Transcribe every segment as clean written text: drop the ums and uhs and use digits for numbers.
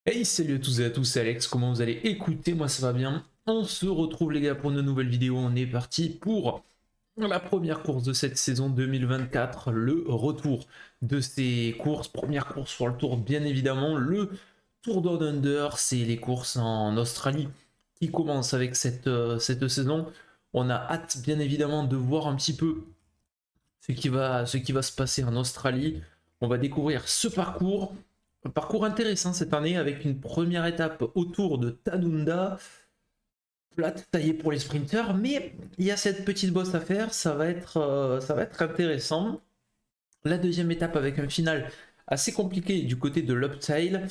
Hey, salut à tous et à tous, c'est Alex, comment vous allez? Écoutez, moi ça va bien. On se retrouve les gars pour une nouvelle vidéo, on est parti pour la première course de cette saison 2024, le retour de ces courses. Première course sur le tour bien évidemment, le Tour Down Under, c'est les courses en Australie qui commencent avec cette saison. On a hâte bien évidemment de voir un petit peu ce qui va se passer en Australie. On va découvrir ce parcours. Un parcours intéressant cette année avec une première étape autour de Tanunda. Plate taillée pour les sprinters, mais il y a cette petite bosse à faire, ça va être intéressant. La deuxième étape avec un final assez compliqué du côté de l'Uptail.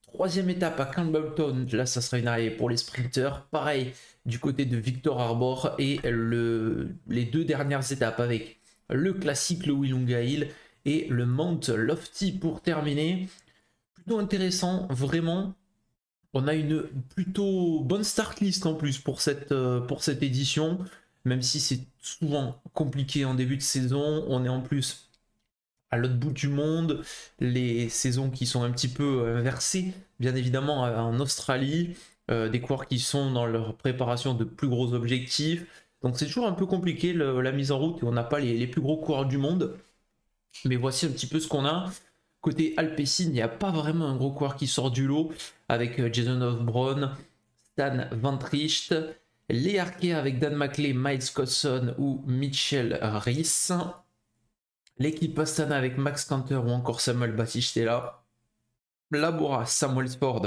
Troisième étape à Campbelltown, là ça sera une arrivée pour les sprinters. Pareil du côté de Victor Harbor et les deux dernières étapes avec le classique, le Willunga Hill et le Mount Lofty pour terminer. Plutôt intéressant, vraiment. On a une plutôt bonne start list en plus pour cette édition, même si c'est souvent compliqué en début de saison. On est en plus à l'autre bout du monde, les saisons qui sont un petit peu inversées, bien évidemment en Australie, des coureurs qui sont dans leur préparation de plus gros objectifs. Donc c'est toujours un peu compliqué la mise en route et on n'a pas les plus gros coureurs du monde. Mais voici un petit peu ce qu'on a. Côté Alpecin, il n'y a pas vraiment un gros coureur qui sort du lot avec Jason Hofbräun, Stan Van Tricht, les Arkea avec Dan Maclay, Miles Scotson ou Mitchell Rees. L'équipe Astana avec Max Canter ou encore Samuel Battistella. Labora, Samuel Ford,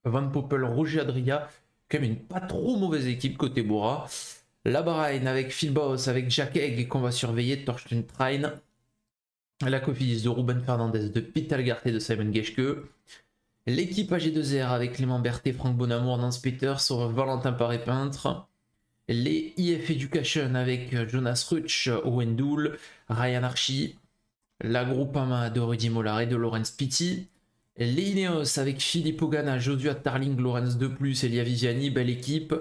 Van Poppel, Roger Adria. Quand même une pas trop mauvaise équipe côté Bora. La Bahreïn avec Phil Boss, avec Jack Egg qu'on va surveiller, Torsten Trein. La Cofidis de Ruben Fernandez, de Pete Algarte et de Simon Geschke. L'équipe AG2R avec Clément Berthet, Franck Bonamour, Nance Peters, Valentin Paré-Peintre. Les IF Education avec Jonas Rutsch, Owen Doul, Ryan Archie. La Groupama de Rudy Mollard et de Laurence Pitti. Les Ineos avec Philippe Ogana, Joshua Tarling, Laurence De Plus, Elia Viviani, belle équipe.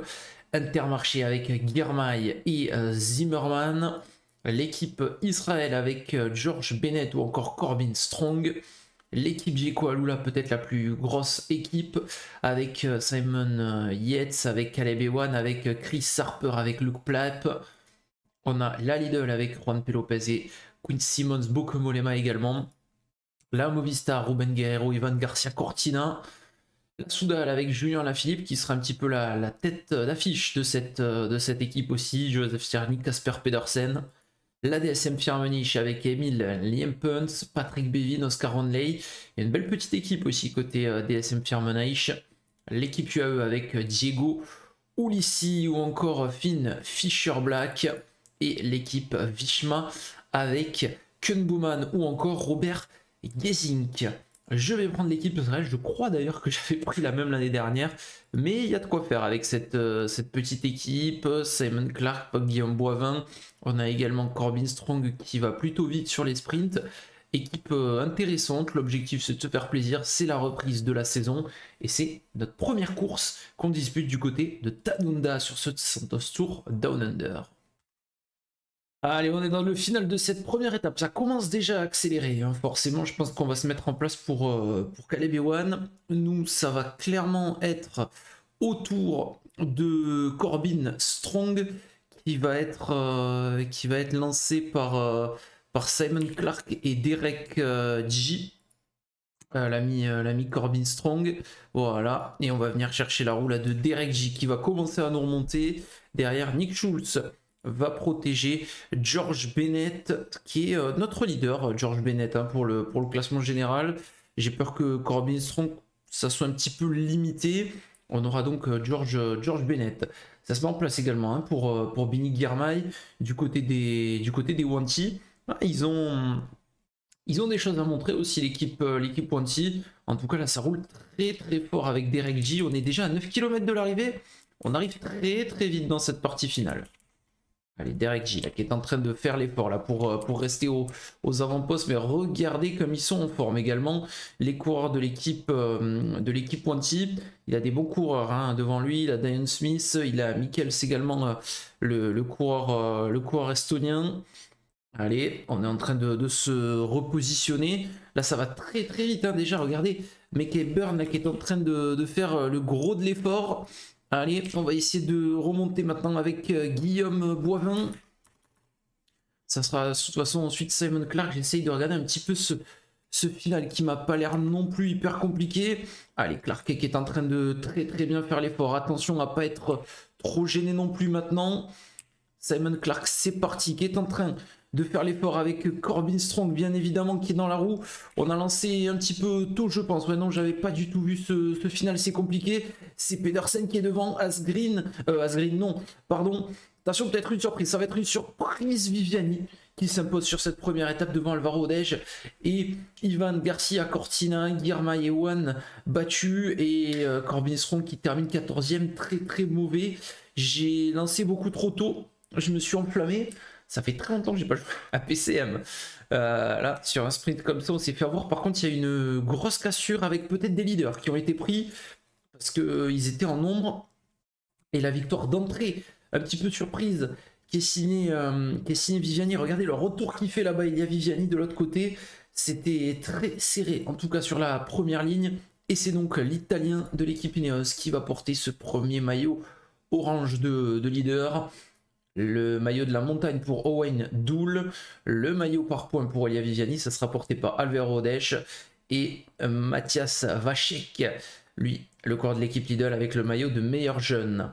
Intermarché avec Girmay et Zimmerman. L'équipe Israël avec George Bennett ou encore Corbin Strong. L'équipe Jeko Alula, peut-être la plus grosse équipe, avec Simon Yates, avec Caleb Ewan, avec Chris Harper, avec Luke Plapp. On a la Lidl avec Juan P. Lopez et Quinn Simmons, Bokomolema également. La Movistar, Ruben Guerrero, Ivan Garcia Cortina. La Soudal avec Julien Lafilippe qui sera un petit peu la tête d'affiche de cette équipe aussi. Joseph Sterling, Casper Pedersen. La DSM Firmenich avec Emile Liempunt, Patrick Bevin, Oscar Onley. Il y a une belle petite équipe aussi côté DSM Firmenich. L'équipe UAE avec Diego Ulissi ou encore Finn Fischer-Black. Et l'équipe Vishma avec Kun Bouman ou encore Robert Gesink. Je vais prendre l'équipe Israël, je crois d'ailleurs que j'avais pris la même l'année dernière, mais il y a de quoi faire avec cette petite équipe. Simon Clark, Guillaume Boivin, on a également Corbin Strong qui va plutôt vite sur les sprints. Équipe intéressante, l'objectif c'est de se faire plaisir, c'est la reprise de la saison et c'est notre première course qu'on dispute du côté de Tanunda sur ce Santos Tour Down Under. Allez, on est dans le final de cette première étape. Ça commence déjà à accélérer, hein. Forcément, je pense qu'on va se mettre en place pour Caleb Ewan. Nous, ça va clairement être autour de Corbin Strong qui va être lancé par Simon Clark et Derek G. L'ami Corbin Strong. Voilà. Et on va venir chercher la roue là de Derek J qui va commencer à nous remonter. Derrière, Nick Schultz va protéger George Bennett qui est notre leader, George Bennett, hein, pour le classement général. J'ai peur que Corbin Strong ça soit un petit peu limité. On aura donc George Bennett. Ça se met en place également, hein, pour Bini Girmay du côté des Wanty. Ah, ils ont des choses à montrer aussi, l'équipe Wanty. En tout cas là ça roule très très fort avec Derek J. On est déjà à 9 km de l'arrivée. On arrive très très vite dans cette partie finale. Allez, Derek J là, qui est en train de faire l'effort là pour rester aux avant-postes, mais regardez comme ils sont en forme également. Les coureurs de l'équipe Wanty, il a des bons coureurs, hein, devant lui. Il a Diane Smith, il a Mikkels également, le coureur estonien. Allez, on est en train de se repositionner. Là, ça va très très vite, hein. Déjà, regardez, McEburn là qui est en train de faire le gros de l'effort. Allez, on va essayer de remonter maintenant avec Guillaume Boivin. Ça sera de toute façon ensuite Simon Clark. J'essaye de regarder un petit peu ce final qui m'a pas l'air non plus hyper compliqué. Allez, Clark qui est en train de très bien faire l'effort. Attention à pas être trop gêné non plus maintenant. Simon Clark, c'est parti, qui est en train de faire l'effort avec Corbin Strong, bien évidemment, qui est dans la roue. On a lancé un petit peu tôt, je pense. Ouais, non, j'avais pas du tout vu ce final, c'est compliqué. C'est Pedersen qui est devant, Asgreen, non, pardon. Attention, peut-être une surprise, ça va être une surprise. Viviani qui s'impose sur cette première étape devant Alvaro Hodeg et Ivan Garcia Cortina, Girmay et One battus et Corbin Strong qui termine 14e, très mauvais. J'ai lancé beaucoup trop tôt, je me suis enflammé. Ça fait très longtemps que j'ai pas joué à PCM. Là, sur un sprint comme ça, on s'est fait avoir. Par contre, il y a une grosse cassure avec peut-être des leaders qui ont été pris parce qu'ils étaient en nombre. Et la victoire d'entrée, un petit peu surprise, qui est signée Viviani. Regardez le retour qu'il fait là-bas. Il y a Viviani de l'autre côté. C'était très serré, en tout cas sur la première ligne. Et c'est donc l'Italien de l'équipe Ineos qui va porter ce premier maillot orange de leader. Le maillot de la montagne pour Owain Doull, le maillot par points pour Elia Viviani, ça sera porté par Alvaro Hodeg et Mathias Vacek, lui, le corps de l'équipe Lidl avec le maillot de meilleur jeune.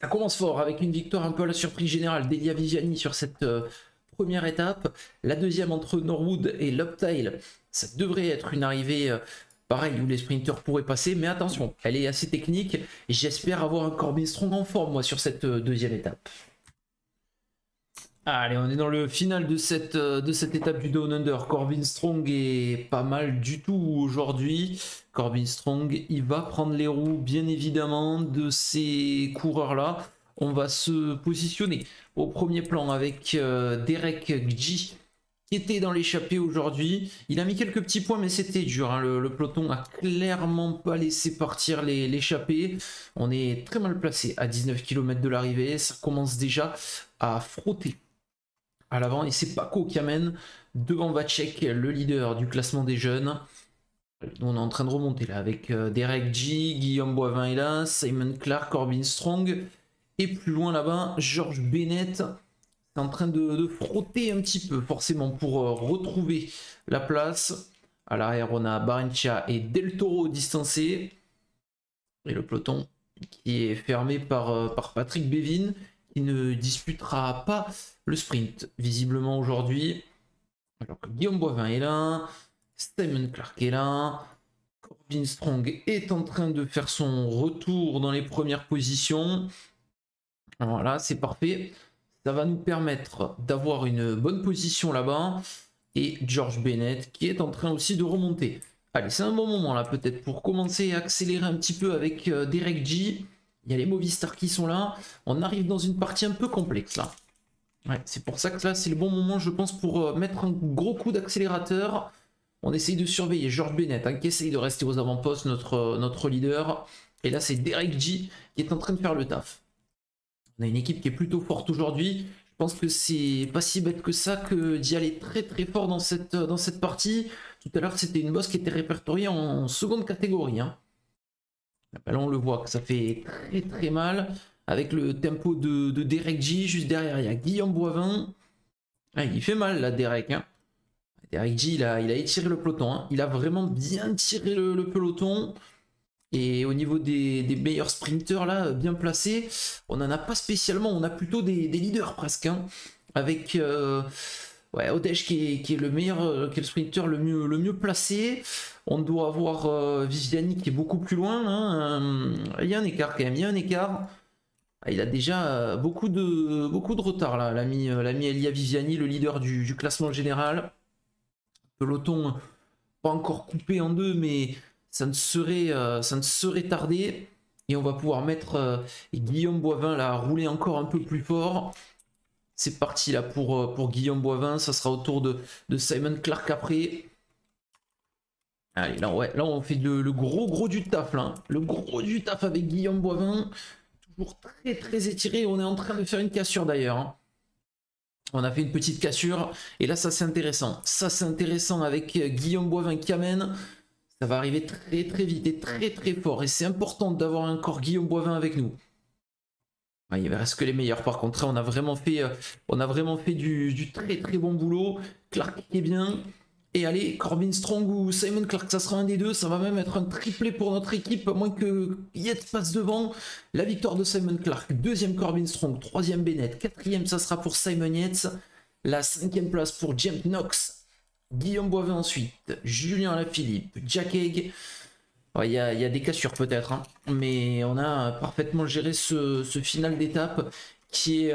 Ça commence fort avec une victoire un peu à la surprise générale d'Elia Viviani sur cette première étape. La deuxième entre Norwood et Loptail, ça devrait être une arrivée pareil où les sprinteurs pourraient passer, mais attention, elle est assez technique. J'espère avoir un Corbin Strong en forme, moi, sur cette deuxième étape. Allez, on est dans le final de cette étape du Down Under. Corbin Strong est pas mal du tout aujourd'hui. Corbin Strong, il va prendre les roues, bien évidemment, de ces coureurs-là. On va se positionner au premier plan avec Derek G, qui était dans l'échappée aujourd'hui. Il a mis quelques petits points, mais c'était dur. Hein. Le peloton a clairement pas laissé partir l'échappée. On est très mal placé à 19 km de l'arrivée. Ça commence déjà à frotter à l'avant. Et c'est Paco qui amène devant Vacek, le leader du classement des jeunes. On est en train de remonter là avec Derek G, Guillaume Boivin est là, Simon Clark, Corbin Strong. Et plus loin là-bas, George Bennett en train de frotter un petit peu forcément pour retrouver la place. À l'arrière on a Barrenechea et Del Toro distancés et le peloton qui est fermé par Patrick Bevin qui ne disputera pas le sprint visiblement aujourd'hui, alors que Guillaume Boivin est là, Simon Clark est là, Corbin Strong est en train de faire son retour dans les premières positions. Voilà, c'est parfait. Ça va nous permettre d'avoir une bonne position là-bas. Et George Bennett qui est en train aussi de remonter. Allez, c'est un bon moment là peut-être pour commencer à accélérer un petit peu avec Derek G. Il y a les Movistar qui sont là. On arrive dans une partie un peu complexe là. Ouais, c'est pour ça que là c'est le bon moment je pense pour mettre un gros coup d'accélérateur. On essaye de surveiller George Bennett hein, qui essaye de rester aux avant-postes, notre leader. Et là c'est Derek G qui est en train de faire le taf. On a une équipe qui est plutôt forte aujourd'hui. Je pense que c'est pas si bête que ça que d'y aller très fort dans cette partie. Tout à l'heure, c'était une boss qui était répertoriée en seconde catégorie. Hein. Là, on le voit que ça fait très mal. Avec le tempo de Derek G. Juste derrière, il y a Guillaume Boivin. Ah, il fait mal là, Derek. Hein. Derek G, il a étiré le peloton. Hein. Il a vraiment bien tiré le peloton. Et au niveau des meilleurs sprinteurs là, bien placés, on n'en a pas spécialement, on a plutôt des leaders presque. Hein, avec ouais, Hodeg qui est le meilleur, qui est le sprinter le mieux placé. On doit avoir Viviani qui est beaucoup plus loin. Hein, il y a un écart quand même, il y a un écart. Il a déjà beaucoup de retard là, l'ami Elia Viviani, le leader du classement général. Peloton pas encore coupé en deux, mais ça ne serait tardé. Et on va pouvoir mettre Guillaume Boivin là, à rouler encore un peu plus fort. C'est parti là pour Guillaume Boivin. Ça sera au tour de Simon Clark après. Allez, là, ouais, là on fait le gros du taf là. Le gros du taf avec Guillaume Boivin. Toujours très étiré. On est en train de faire une cassure d'ailleurs. Hein. On a fait une petite cassure. Et là, ça c'est intéressant. Ça c'est intéressant avec Guillaume Boivin qui amène. Ça va arriver très très vite et très très fort. Et c'est important d'avoir encore Guillaume Boivin avec nous. Ouais, il ne reste que les meilleurs. Par contre, on a vraiment fait du très très bon boulot. Clark qui est bien. Et allez, Corbin Strong ou Simon Clark, ça sera un des deux. Ça va même être un triplé pour notre équipe, à moins que Yates passe devant. La victoire de Simon Clark, deuxième Corbin Strong, troisième Bennett, quatrième ça sera pour Simon Yates. La cinquième place pour James Knox, Guillaume Boivin ensuite, Julien Alaphilippe, Jack Haig. Il y a des cassures peut-être, hein, mais on a parfaitement géré ce final d'étape qui est,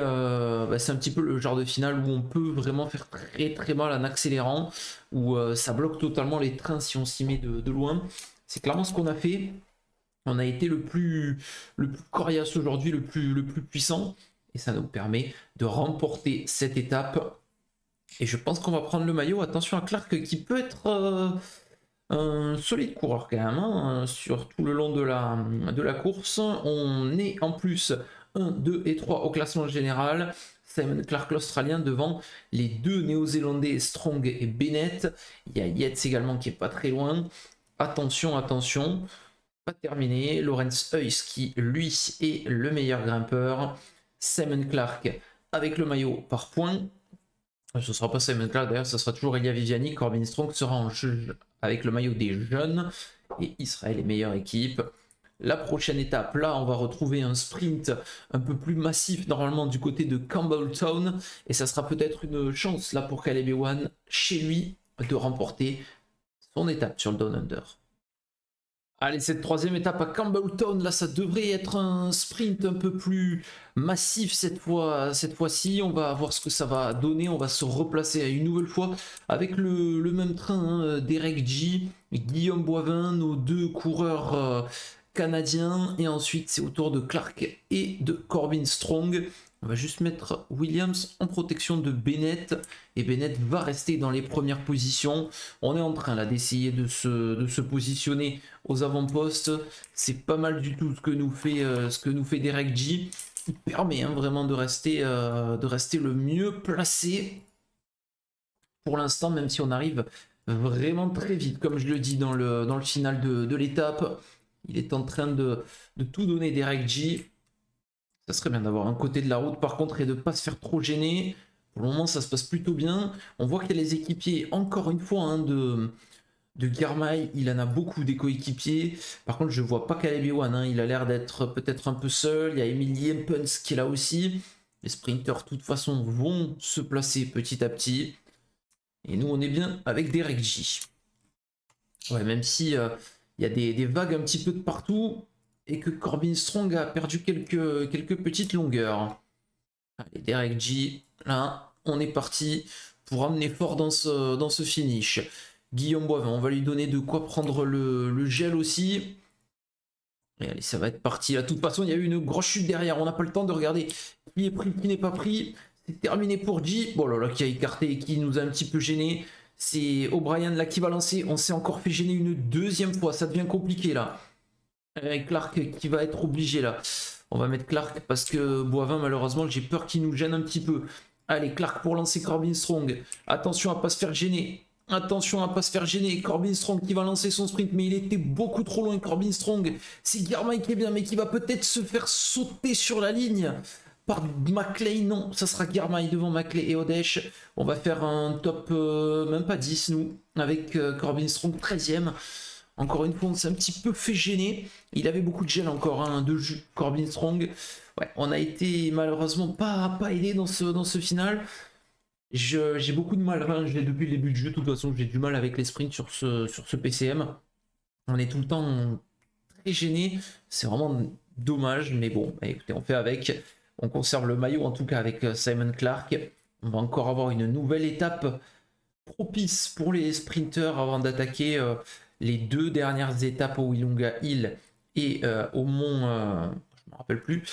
c'est un petit peu le genre de finale où on peut vraiment faire très très mal en accélérant, où ça bloque totalement les trains si on s'y met de loin. C'est clairement ce qu'on a fait. On a été le plus coriace aujourd'hui, le plus puissant, et ça nous permet de remporter cette étape. Et je pense qu'on va prendre le maillot. Attention à Clark qui peut être un solide coureur quand même, hein, sur tout le long de la course. On est en plus 1, 2 et 3 au classement général. Simon Clark l'Australien devant les deux Néo-Zélandais Strong et Bennett. Il y a Yates également qui est pas très loin. Attention, attention. Pas terminé. Lawrence Heuss qui lui est le meilleur grimpeur. Simon Clark avec le maillot par points. Ce ne sera pas Simon Clark d'ailleurs, ce sera toujours Elia Viviani. Corbin Strong sera en jeu avec le maillot des jeunes. Et Israël est meilleure équipe. La prochaine étape, là, on va retrouver un sprint un peu plus massif normalement du côté de Campbelltown. Et ça sera peut-être une chance là pour Caleb Ewan, chez lui, de remporter son étape sur le Down Under. Allez, cette troisième étape à Campbelltown, là, ça devrait être un sprint un peu plus massif cette fois-ci. On va voir ce que ça va donner. On va se replacer une nouvelle fois avec le même train, hein, Derek G, Guillaume Boivin, nos deux coureurs canadiens. Et ensuite, c'est au tour de Clark et de Corbin Strong. On va juste mettre Williams en protection de Bennett. Et Bennett va rester dans les premières positions. On est en train là d'essayer de se positionner aux avant-postes. C'est pas mal du tout ce que nous fait Derek G. Il permet, hein, vraiment de rester le mieux placé pour l'instant, même si on arrive vraiment très vite. Comme je le dis dans le final de l'étape, il est en train de tout donner Derek G. Ça serait bien d'avoir un côté de la route par contre et de ne pas se faire trop gêner. Pour le moment ça se passe plutôt bien. On voit qu'il y a les équipiers encore une fois, hein, de Girmay. Il en a beaucoup des coéquipiers. Par contre je ne vois pas Caleb Ewan, hein. Il a l'air d'être peut-être un peu seul. Il y a Emily Hempens qui est là aussi. Les sprinters de toute façon vont se placer petit à petit. Et nous on est bien avec Derek G. Ouais, même si il y a des vagues un petit peu de partout. Et que Corbin Strong a perdu quelques petites longueurs. Allez, Derek G, là, on est parti pour amener fort dans ce finish. Guillaume Boivin, on va lui donner de quoi prendre le gel aussi. Et allez, ça va être parti. Là, de toute façon, il y a eu une grosse chute derrière. On n'a pas le temps de regarder qui est pris, qui n'est pas pris. C'est terminé pour G. Bon, là, qui a écarté et qui nous a un petit peu gêné. C'est O'Brien là qui va lancer. On s'est encore fait gêner une deuxième fois. Ça devient compliqué là. Avec Clark qui va être obligé là. On va mettre Clark parce que Boivin malheureusement j'ai peur qu'il nous gêne un petit peu. Allez, Clark pour lancer Corbin Strong. Attention à pas se faire gêner. Attention à pas se faire gêner. Corbin Strong qui va lancer son sprint, mais il était beaucoup trop loin. Corbin Strong, c'est Girmay qui est bien, mais qui va peut-être se faire sauter sur la ligne par Maclay. Non, ça sera Girmay devant Maclay et Odèche. On va faire un top, même pas 10 nous, avec Corbin Strong 13e. Encore une fois, on s'est un petit peu fait gêner. Il avait beaucoup de gel encore, hein, de jus, Corbin Strong. Ouais, on a été malheureusement pas aidé dans ce final. J'ai beaucoup de mal, enfin, depuis le début du jeu, de toute façon, j'ai du mal avec les sprints sur ce PCM. On est tout le temps très gêné. C'est vraiment dommage, mais bon, bah, écoutez, on fait avec. On conserve le maillot, en tout cas, avec Simon Clark. On va encore avoir une nouvelle étape propice pour les sprinters avant d'attaquer les deux dernières étapes au Willunga Hill et au mont, je me rappelle plus,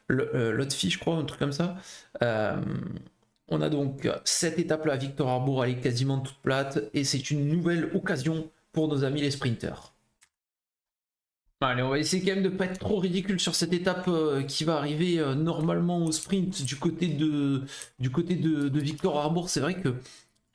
Lotfi je crois, un truc comme ça. On a donc cette étape-là, Victor Harbour, elle est quasiment toute plate et c'est une nouvelle occasion pour nos amis les sprinters. Allez, on va essayer quand même de ne pas être trop ridicule sur cette étape qui va arriver normalement au sprint du côté de Victor Harbour. C'est vrai que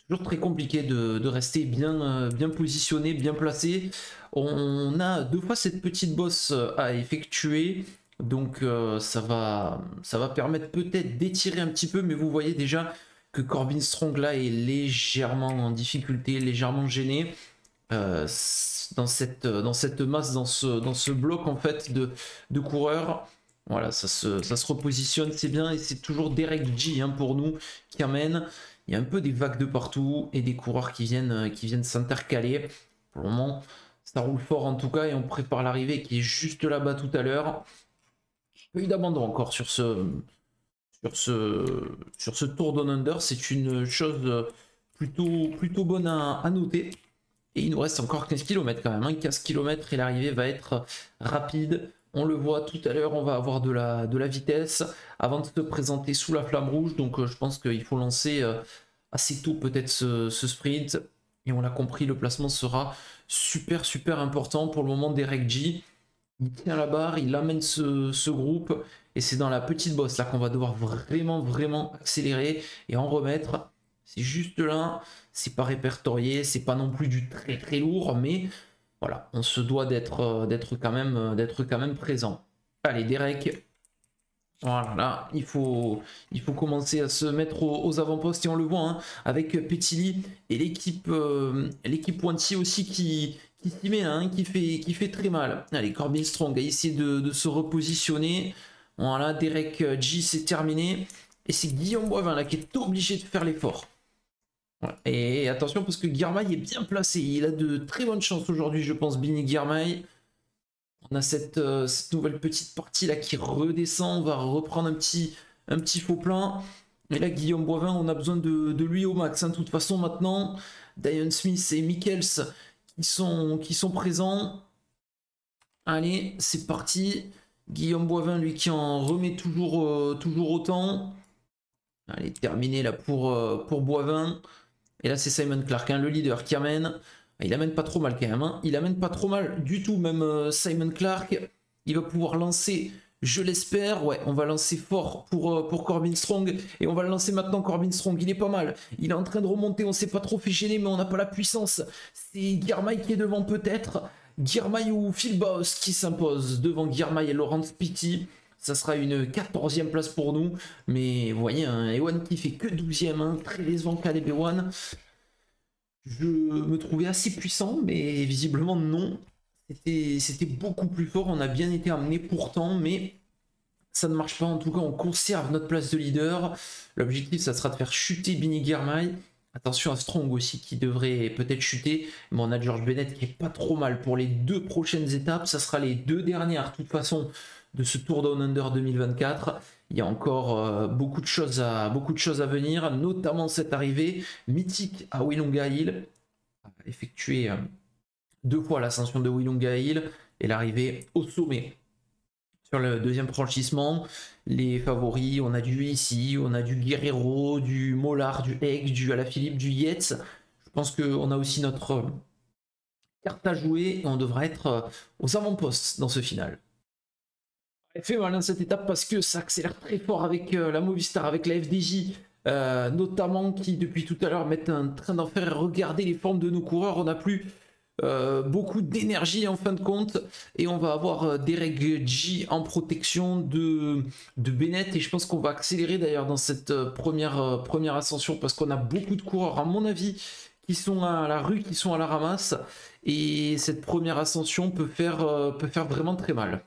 toujours très compliqué de rester bien positionné, bien placé. On a 2 fois cette petite bosse à effectuer. Donc ça va permettre peut-être d'étirer un petit peu, mais vous voyez déjà que Corbin Strong là est légèrement en difficulté, légèrement gêné dans cette masse, dans ce bloc en fait de coureurs. Voilà, ça se repositionne, c'est bien, et c'est toujours Derek G hein, pour nous qui amène. Il y a un peu des vagues de partout et des coureurs qui viennent s'intercaler. Pour le moment, ça roule fort en tout cas, et on prépare l'arrivée qui est juste là-bas tout à l'heure. Pas eu d'abandon encore sur ce Tour Down Under, c'est une chose plutôt bonne à noter. Et il nous reste encore 15 km quand même, hein. 15 km et l'arrivée va être rapide. On le voit tout à l'heure, on va avoir de la vitesse avant de se présenter sous la flamme rouge. Donc je pense qu'il faut lancer assez tôt peut-être ce sprint. Et on l'a compris, le placement sera super important. Pour le moment, Derek G, il tient la barre, il amène ce groupe. Et c'est dans la petite bosse là qu'on va devoir vraiment accélérer et en remettre. C'est juste là, c'est pas répertorié, c'est pas non plus du très lourd, mais voilà, on se doit d'être quand même présent. Allez, Derek, voilà, là, il faut commencer à se mettre aux avant-postes, et on le voit hein, avec Petilli et l'équipe Wanty aussi qui s'y met, hein, qui fait très mal. Allez, Corbin Strong a essayé de se repositionner. Voilà, Derek G, c'est terminé. Et c'est Guillaume Boivin là qui est obligé de faire l'effort. Voilà. Et attention parce que Girmay est bien placé. Il a de très bonnes chances aujourd'hui, je pense, Bini Girmay. On a cette nouvelle petite partie là qui redescend. On va reprendre un petit faux plein. Et là, Guillaume Boivin, on a besoin de lui au max. Hein. De toute façon, maintenant, Diane Smith et Michels qui sont présents. Allez, c'est parti. Guillaume Boivin, lui, qui en remet toujours autant. Allez, terminé là pour Boivin. Et là, c'est Simon Clark, hein, le leader, qui amène. Il amène pas trop mal quand même. Hein. Il amène pas trop mal du tout, même Simon Clark. Il va pouvoir lancer, je l'espère. Ouais, on va lancer fort pour Corbin Strong. Et on va le lancer maintenant, Corbin Strong. Il est pas mal. Il est en train de remonter. On s'est pas trop fait gêner, mais on n'a pas la puissance. C'est Girmay qui est devant peut-être. Girmay ou Phil Boss qui s'impose devant Girmay et Laurent Pitty. Ça sera une 14e place pour nous. Mais vous voyez, un Ewan qui fait que 12e. Hein, très décevant KDB1. Je me trouvais assez puissant, mais visiblement non. C'était beaucoup plus fort. On a bien été amené pourtant, mais ça ne marche pas. En tout cas, on conserve notre place de leader. L'objectif, ça sera de faire chuter Bini Girmay. Attention à Strong aussi qui devrait peut-être chuter. Mais on a George Bennett qui est pas trop mal pour les 2 prochaines étapes. Ça sera les 2 dernières, de toute façon, de ce Tour Down Under 2024. Il y a encore beaucoup de choses à venir, notamment cette arrivée mythique à Willunga Hill. Effectuer 2 fois l'ascension de Willunga Hill et l'arrivée au sommet. Sur le 2e franchissement, les favoris, on a du ici, on a du Guerrero, du Mollard, du Egg, du Alaphilippe, du Yates. Je pense qu'on a aussi notre carte à jouer et on devra être aux avant-postes dans ce final. Elle fait mal dans cette étape parce que ça accélère très fort avec la Movistar, avec la FDJ, notamment qui depuis tout à l'heure mettent un train d'enfer. Regardez les formes de nos coureurs, on n'a plus beaucoup d'énergie en fin de compte, et on va avoir Derek G en protection de Bennett, et je pense qu'on va accélérer d'ailleurs dans cette première ascension parce qu'on a beaucoup de coureurs à mon avis qui sont à la rue, qui sont à la ramasse, et cette première ascension peut faire vraiment très mal.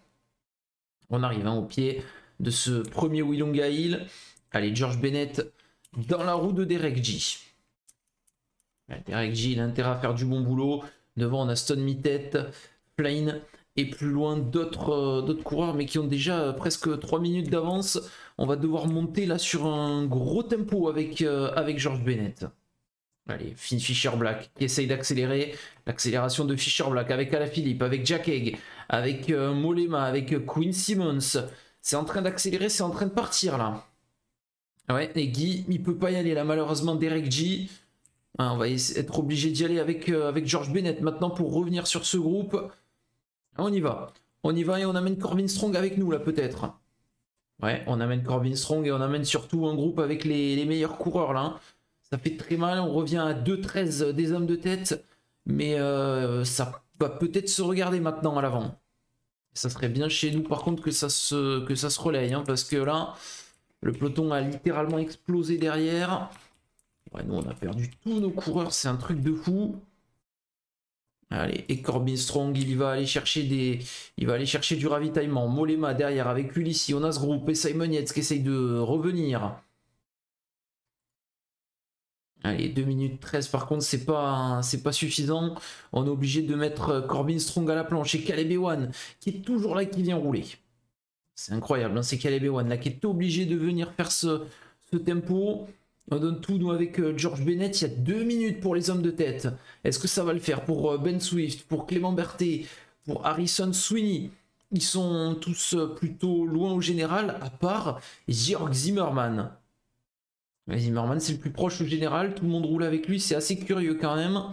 On arrive hein, au pied de ce premier Willunga Hill. Allez, George Bennett dans la roue de Derek G. Derek G, il a intérêt à faire du bon boulot. Devant, on a Stone Mittet, Plain, et plus loin d'autres coureurs, mais qui ont déjà presque 3 minutes d'avance. On va devoir monter là sur un gros tempo avec George Bennett. Allez, Fisher Black qui essaye d'accélérer. L'accélération de Fisher Black avec Alaphilippe, avec Jack Egg, avec Mollema, avec Quinn Simmons. C'est en train d'accélérer, c'est en train de partir là. Ouais, et Guy, il peut pas y aller là, malheureusement. Derek G. Ah, on va être obligé d'y aller avec George Bennett maintenant pour revenir sur ce groupe. On y va. On y va et on amène Corbin Strong avec nous là peut-être. Ouais, on amène Corbin Strong et on amène surtout un groupe avec les meilleurs coureurs là. Ça fait très mal, on revient à 2-13 des hommes de tête, mais ça va peut-être se regarder maintenant à l'avant. Ça serait bien chez nous par contre que ça se relaye, hein, parce que là, le peloton a littéralement explosé derrière. Ouais, nous on a perdu tous nos coureurs, c'est un truc de fou. Allez, et Corbin Strong, il va aller chercher du ravitaillement. Mollema derrière avec Ulissi, on a ce groupe et Simon Yates qui essaye de revenir. Allez, 2 minutes 13 par contre, c'est pas suffisant. On est obligé de mettre Corbin Strong à la planche et Caleb Ewan qui est toujours là, qui vient rouler. C'est incroyable, hein, c'est Caleb Ewan là qui est obligé de venir faire ce tempo. On donne tout, nous, avec George Bennett. Il y a 2 minutes pour les hommes de tête. Est-ce que ça va le faire pour Ben Swift, pour Clément Berthet, pour Harrison Sweeney? Ils sont tous plutôt loin au général, à part Jörg Zimmermann. Zimmermann, c'est le plus proche au général. Tout le monde roule avec lui. C'est assez curieux quand même.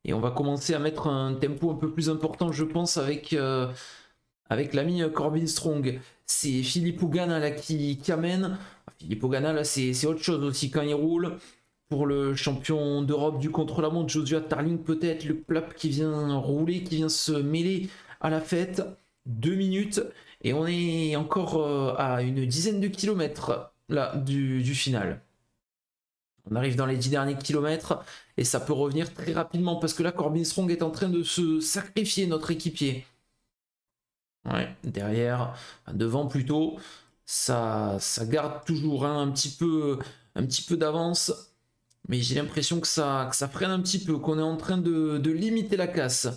Et on va commencer à mettre un tempo un peu plus important, je pense, avec l'ami Corbin Strong. C'est Philippe Ogana là qui amène. Philippe Ogana là c'est autre chose aussi quand il roule. Pour le champion d'Europe du contre-la-montre, Joshua Tarling peut-être, le Plap qui vient rouler, qui vient se mêler à la fête. 2 minutes et on est encore à une dizaine de kilomètres là du final. On arrive dans les 10 derniers kilomètres et ça peut revenir très rapidement parce que là Corbin Strong est en train de se sacrifier, notre équipier. Ouais, derrière, devant plutôt, ça garde toujours hein, un petit peu d'avance, mais j'ai l'impression que ça freine un petit peu, qu'on est en train de limiter la casse.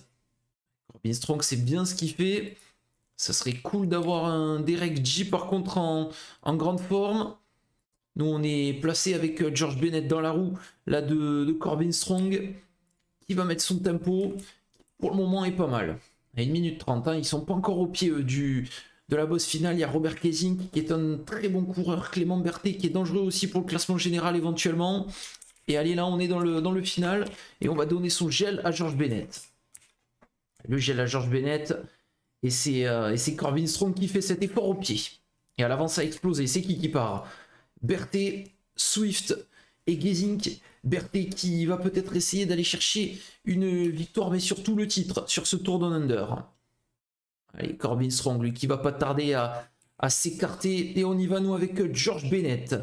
Corbin Strong, c'est bien ce qu'il fait. Ça serait cool d'avoir un Derek G par contre en grande forme. Nous, on est placé avec George Bennett dans la roue là de Corbin Strong, qui va mettre son tempo. Pour le moment, est pas mal. À 1 minute 30, hein, ils sont pas encore au pied de la bosse finale. Il y a Robert Kesing qui est un très bon coureur, Clément Berthet qui est dangereux aussi pour le classement général éventuellement. Et allez, là on est dans le final et on va donner son gel à George Bennett. Le gel à George Bennett et c'est Corbin Strong qui fait cet effort au pied. Et à l'avant ça a explosé, c'est qui part? Berthet, Swift et Gesink. Berthet qui va peut-être essayer d'aller chercher une victoire, mais surtout le titre sur ce Tour Down Under. Allez, Corbin Strong, lui, qui va pas tarder à s'écarter. Et on y va, nous, avec George Bennett.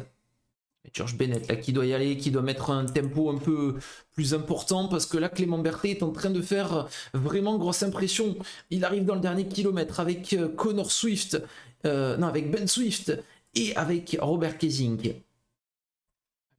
George Bennett, là, qui doit y aller, qui doit mettre un tempo un peu plus important, parce que là, Clément Berthet est en train de faire vraiment grosse impression. Il arrive dans le dernier kilomètre avec Connor Swift, avec Ben Swift et avec Robert Kesing.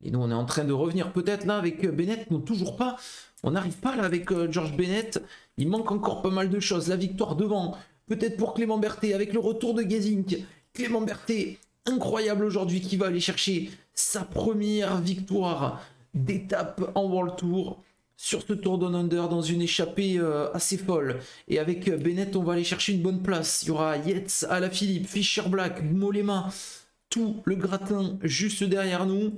Et nous, on est en train de revenir peut-être là avec Bennett. Non, toujours pas. On n'arrive pas là avec George Bennett. Il manque encore pas mal de choses. La victoire devant. Peut-être pour Clément Berthet avec le retour de Gesink. Clément Berthet, incroyable aujourd'hui, qui va aller chercher sa première victoire d'étape en World Tour sur ce Tour Down Under dans une échappée assez folle. Et avec Bennett, on va aller chercher une bonne place. Il y aura Yates, Alaphilippe, Fischer Black, Mollema. Tout le gratin juste derrière nous.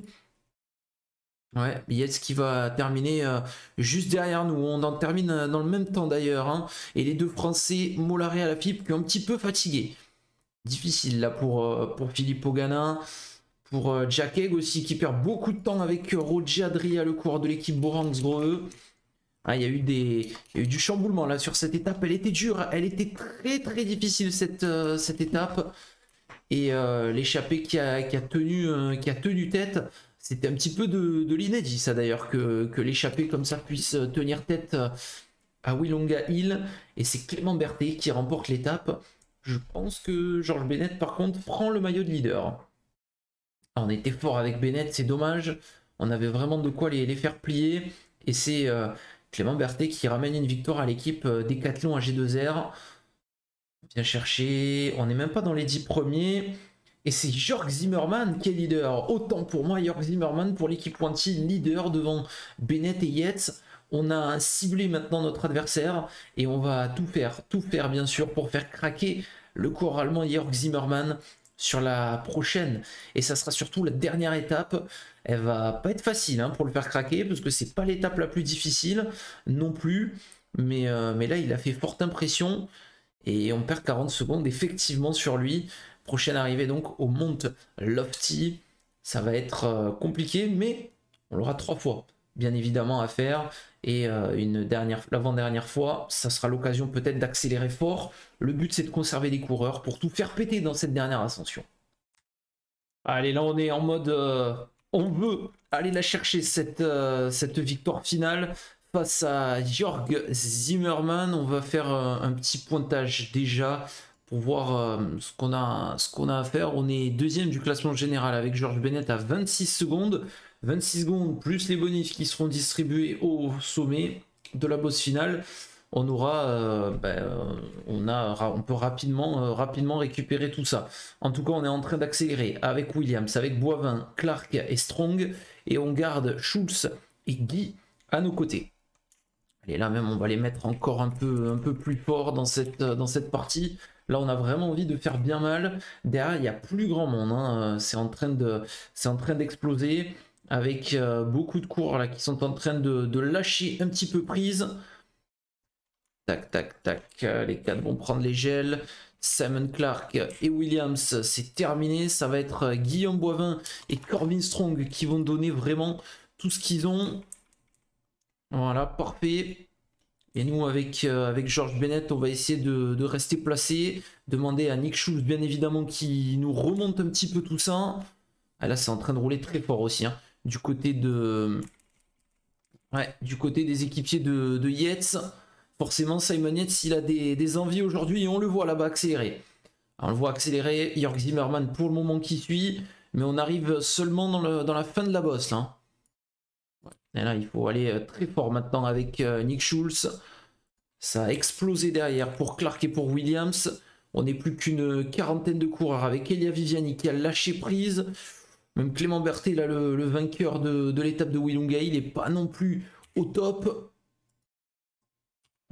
Ouais, Yates qui va terminer juste derrière nous. On en termine dans le même temps d'ailleurs. Hein. Et les deux Français, Mollema et Alaphilippe, qui sont un petit peu fatigués. Difficile là pour Philippe Ogana. Pour Jack Egg aussi, qui perd beaucoup de temps avec Roger Adria, le coureur de l'équipe Borangs-Greux. Ah, il y a eu du chamboulement là sur cette étape. Elle était dure, elle était très difficile cette étape. Et l'échappée qui a tenu tête. C'était un petit peu de l'inédit, ça d'ailleurs, que l'échappée comme ça puisse tenir tête à Willonga Hill. Et c'est Clément Berthet qui remporte l'étape. Je pense que George Bennett, par contre, prend le maillot de leader. On était fort avec Bennett, c'est dommage. On avait vraiment de quoi les faire plier. Et c'est Clément Berthet qui ramène une victoire à l'équipe Decathlon AG2R. Bien cherché. On n'est même pas dans les 10 premiers. Et c'est Jörg Zimmermann qui est leader. Autant pour moi, Jörg Zimmermann pour l'équipe Wanty, leader devant Bennett et Yates. On a ciblé maintenant notre adversaire et on va tout faire bien sûr pour faire craquer le coureur allemand Jörg Zimmermann sur la prochaine. Et ça sera surtout la dernière étape. Elle va pas être facile hein, pour le faire craquer parce que c'est pas l'étape la plus difficile non plus. Mais là, il a fait forte impression et on perd 40 secondes effectivement sur lui. Prochaine arrivée donc au Mont Lofty. Ça va être compliqué, mais on l'aura 3 fois, bien évidemment, à faire. Et l'avant-dernière fois, ça sera l'occasion peut-être d'accélérer fort. Le but, c'est de conserver les coureurs pour tout faire péter dans cette dernière ascension. Allez, là, on est en mode... on veut aller la chercher, cette victoire finale face à Jörg Zimmermann. On va faire un petit pointage déjà pour voir ce qu'on a à faire. On est deuxième du classement général avec George Bennett à 26 secondes. 26 secondes plus les bonus qui seront distribués au sommet de la boss finale. On aura, on peut rapidement récupérer tout ça. En tout cas, on est en train d'accélérer avec Williams, avec Boivin, Clark et Strong. Et on garde Schultz et Guy à nos côtés. Allez, là même, on va les mettre encore un peu plus fort dans cette partie. Là, on a vraiment envie de faire bien mal. Derrière, il n'y a plus grand monde, hein. C'est en train d'exploser avec beaucoup de coureurs là, qui sont en train de lâcher un petit peu prise. Tac, tac, tac. Les 4 vont prendre les gels. Simon Clark et Williams, c'est terminé. Ça va être Guillaume Boivin et Corbin Strong qui vont donner vraiment tout ce qu'ils ont. Voilà, parfait. Et nous, avec George Bennett, on va essayer de rester placé. Demander à Nick Schultz, bien évidemment, qui nous remonte un petit peu tout ça. Ah, là, c'est en train de rouler très fort aussi. Hein. Du côté des équipiers de Yates. Forcément, Simon Yates, il a des envies aujourd'hui et on le voit là-bas accélérer. Alors, on le voit accélérer. Jörg Zimmermann pour le moment qui suit. Mais on arrive seulement dans la fin de la bosse là. Et là, il faut aller très fort maintenant avec Nick Schultz. Ça a explosé derrière pour Clark et pour Williams. On n'est plus qu'une quarantaine de coureurs avec Elia Viviani qui a lâché prise. Même Clément Berthet, là, le vainqueur de l'étape de Willunga, il n'est pas non plus au top.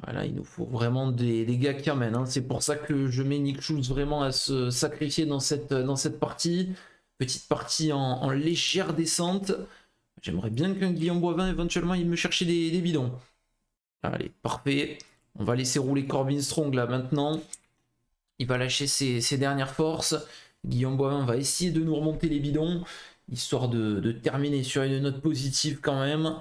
Voilà, il nous faut vraiment des gars qui amènent. Hein. C'est pour ça que je mets Nick Schultz vraiment à se sacrifier dans cette partie. Petite partie en légère descente. J'aimerais bien qu'un Guillaume Boivin, éventuellement, il me cherchait des bidons. Allez, parfait. On va laisser rouler Corbin Strong là maintenant. Il va lâcher ses dernières forces. Guillaume Boivin va essayer de nous remonter les bidons, histoire de terminer sur une note positive quand même.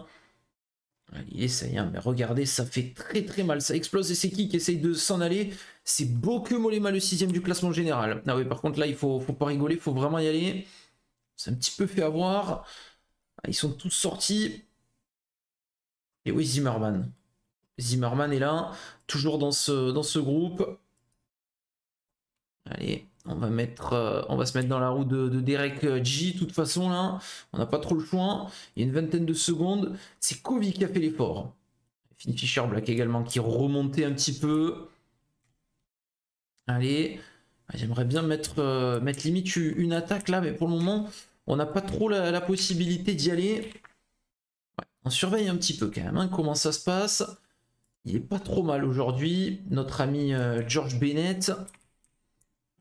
Allez, ça y est, mais regardez, ça fait très très mal. Ça explose et c'est qui essaye de s'en aller? C'est Bokeh Mollema, le 6ème du classement général. Ah oui, par contre là, il faut pas rigoler, il faut vraiment y aller. C'est un petit peu fait avoir. Ils sont tous sortis. Et oui, Zimmermann. Zimmermann est là, toujours dans ce groupe. Allez, on va se mettre dans la roue de Derek G. De toute façon, là, on n'a pas trop le choix. Il y a une vingtaine de secondes. C'est Kovi qui a fait l'effort. Finn Fischer Black également qui remontait un petit peu. Allez, j'aimerais bien mettre limite une attaque là, mais pour le moment, on n'a pas trop la possibilité d'y aller. Ouais, on surveille un petit peu quand même, hein, comment ça se passe. Il est pas trop mal aujourd'hui, notre ami George Bennett.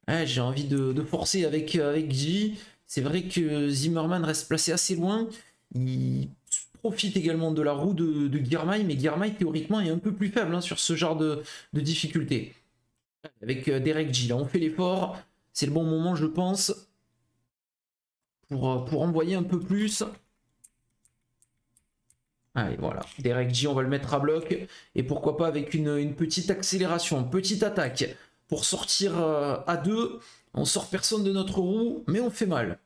Ouais, j'ai envie de forcer avec G. C'est vrai que Zimmermann reste placé assez loin. Il profite également de la roue de Girmay, mais Girmay théoriquement est un peu plus faible hein, sur ce genre de difficulté. Avec Derek G, là on fait l'effort. C'est le bon moment je pense pour envoyer un peu plus. Allez, voilà. Derek G, on va le mettre à bloc. Et pourquoi pas avec une petite accélération, petite attaque. Pour sortir à deux. On sort personne de notre roue, mais on fait mal.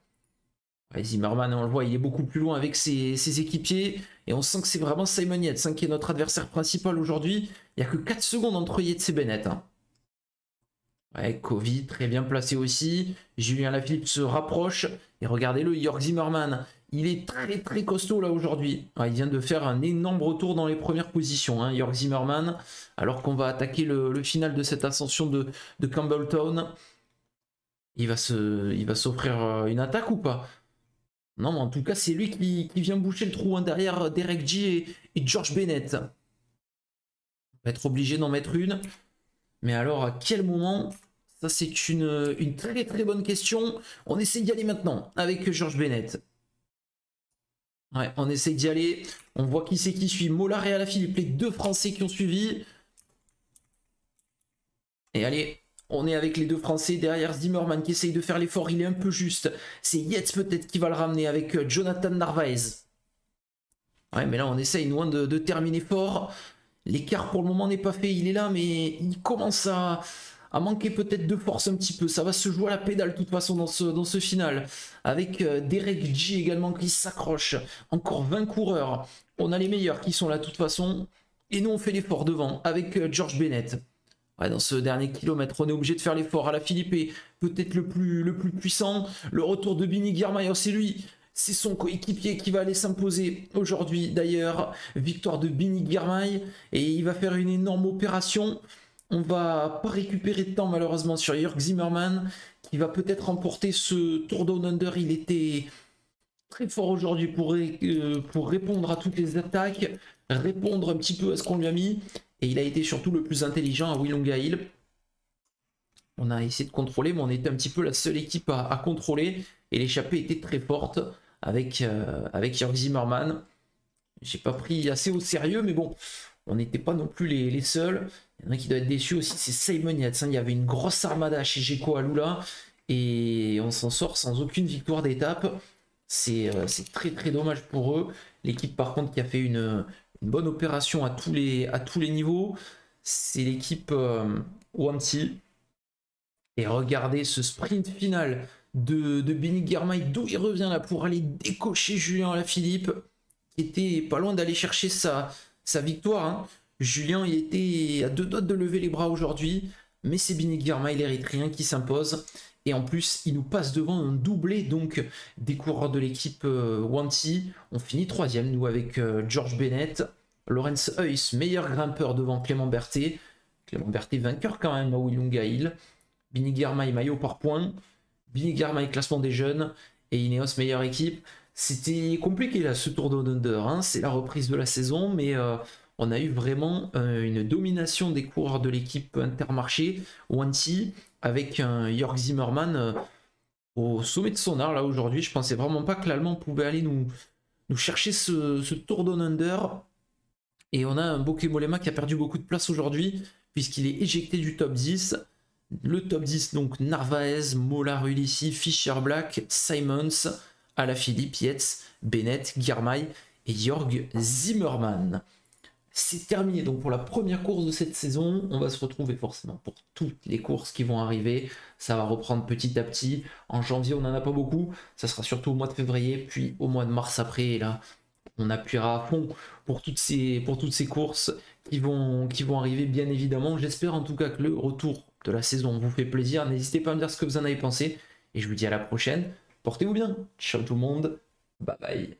Ouais, Zimmermann, on le voit, il est beaucoup plus loin avec ses équipiers. Et on sent que c'est vraiment Simon Yates hein, qui est notre adversaire principal aujourd'hui. Il n'y a que 4 secondes entre Yates et Bennett. Hein. Ouais, Kovi, très bien placé aussi. Julien Lafilippe se rapproche. Et regardez-le, Jörg Zimmermann. Il est très très costaud là aujourd'hui. Ouais, il vient de faire un énorme retour dans les premières positions, hein, Jörg Zimmermann. Alors qu'on va attaquer le final de cette ascension de Campbelltown. Il va s'offrir une attaque ou pas? Non, mais en tout cas, c'est lui qui vient boucher le trou hein, derrière Derek G et George Bennett. On va être obligé d'en mettre une. Mais alors, à quel moment? Ça, c'est une très très bonne question. On essaie d'y aller maintenant avec George Bennett. Ouais, on essaye d'y aller. On voit qui c'est qui suit. Mollard et Alaphilippe, les deux Français qui ont suivi. Et allez, on est avec les deux Français. Derrière Zimmermann qui essaye de faire l'effort. Il est un peu juste. C'est Yates peut-être qui va le ramener avec Jonathan Narvaez. Ouais, mais là, on essaye, nous, de terminer fort. L'écart, pour le moment, n'est pas fait. Il est là, mais il commence à manquer peut-être de force un petit peu. Ça va se jouer à la pédale, de toute façon, dans ce final. Avec Derek G également qui s'accroche. Encore 20 coureurs. On a les meilleurs qui sont là, de toute façon. Et nous, on fait l'effort devant avec George Bennett. Ouais, dans ce dernier kilomètre, on est obligé de faire l'effort. À la Philippe, peut-être le plus puissant. Le retour de Bini Girmay, c'est lui. C'est son coéquipier qui va aller s'imposer aujourd'hui. D'ailleurs, victoire de Bini Girmay. Et il va faire une énorme opération. On va pas récupérer de temps malheureusement sur Jörg Zimmermann, qui va peut-être remporter ce Tour Down Under. Il était très fort aujourd'hui pour répondre à toutes les attaques, répondre un petit peu à ce qu'on lui a mis. Et il a été surtout le plus intelligent à Willunga Hill. On a essayé de contrôler, mais on était un petit peu la seule équipe à contrôler. Et l'échappée était très forte avec Jörg Zimmermann. J'ai pas pris assez au sérieux, mais bon, on n'était pas non plus les seuls. Il y en a qui doivent être déçus aussi, c'est Simon Yates. Il y avait une grosse armada chez Gecko Alula. Et on s'en sort sans aucune victoire d'étape. C'est très très dommage pour eux. L'équipe par contre qui a fait une bonne opération à tous les niveaux, c'est l'équipe Wanty. Et regardez ce sprint final de Bini Girmay, d'où il revient là pour aller décocher Julien Alaphilippe, qui était pas loin d'aller chercher sa victoire. Hein. Julien il était à deux doigts de lever les bras aujourd'hui, mais c'est Bini Girmay, l'Érythréen, qui s'impose. Et en plus, il nous passe devant un doublé donc des coureurs de l'équipe Wanty. On finit troisième, nous, avec George Bennett. Lorenz Heuss, meilleur grimpeur devant Clément Berthet. Clément Berthet, vainqueur quand même à Willunga Hill. Bini Girmay, maillot par points. Bini Girmay, classement des jeunes. Et Ineos, meilleure équipe. C'était compliqué là, ce Tour Down Under. Hein. C'est la reprise de la saison, mais on a eu vraiment une domination des coureurs de l'équipe Intermarché Wanty, avec un Jörg Zimmermann au sommet de son art là aujourd'hui. Je pensais vraiment pas que l'Allemand pouvait aller nous chercher ce Tour Down Under. Et on a un Bauke Mollema qui a perdu beaucoup de place aujourd'hui, puisqu'il est éjecté du top 10. Le top 10, donc Narvaez, Mollard, Ulissi, Fischer Black, Simons, Alaphilippe, Yates, Bennett, Girmay et Jörg Zimmermann. C'est terminé donc pour la première course de cette saison. On va se retrouver forcément pour toutes les courses qui vont arriver. Ça va reprendre petit à petit. En janvier, on n'en a pas beaucoup. Ça sera surtout au mois de février, puis au mois de mars après. Et là, on appuiera à fond pour toutes ces courses qui vont arriver, bien évidemment. J'espère en tout cas que le retour de la saison vous fait plaisir. N'hésitez pas à me dire ce que vous en avez pensé. Et je vous dis à la prochaine. Portez-vous bien. Ciao tout le monde. Bye bye.